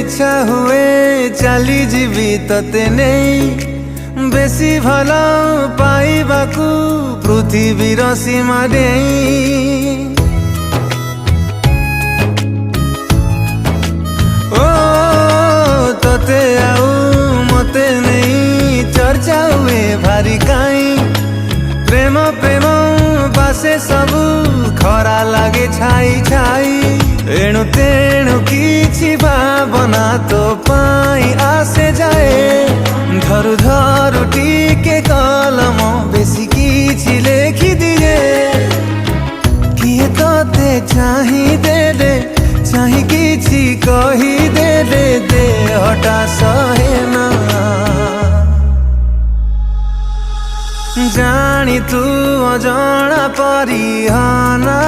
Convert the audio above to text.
इच्छा हुए चली जीवी तते नहीं बेसी भल पाइबाकू पृथ्वीर सीमा देई ओ तते आउ मते नहीं चर्चा हुए भारी काई प्रेम प्रेम बासे सबू खरा लागे छाई छाई एणु तेणु किछि भावना तो पाई आसे जाए धरु धरु टिके कलम बेसी किछि लेखि दिए किए तते चाही देले चाही किछि कही देले देहटा सहे ना जानी तू अजणा परिहना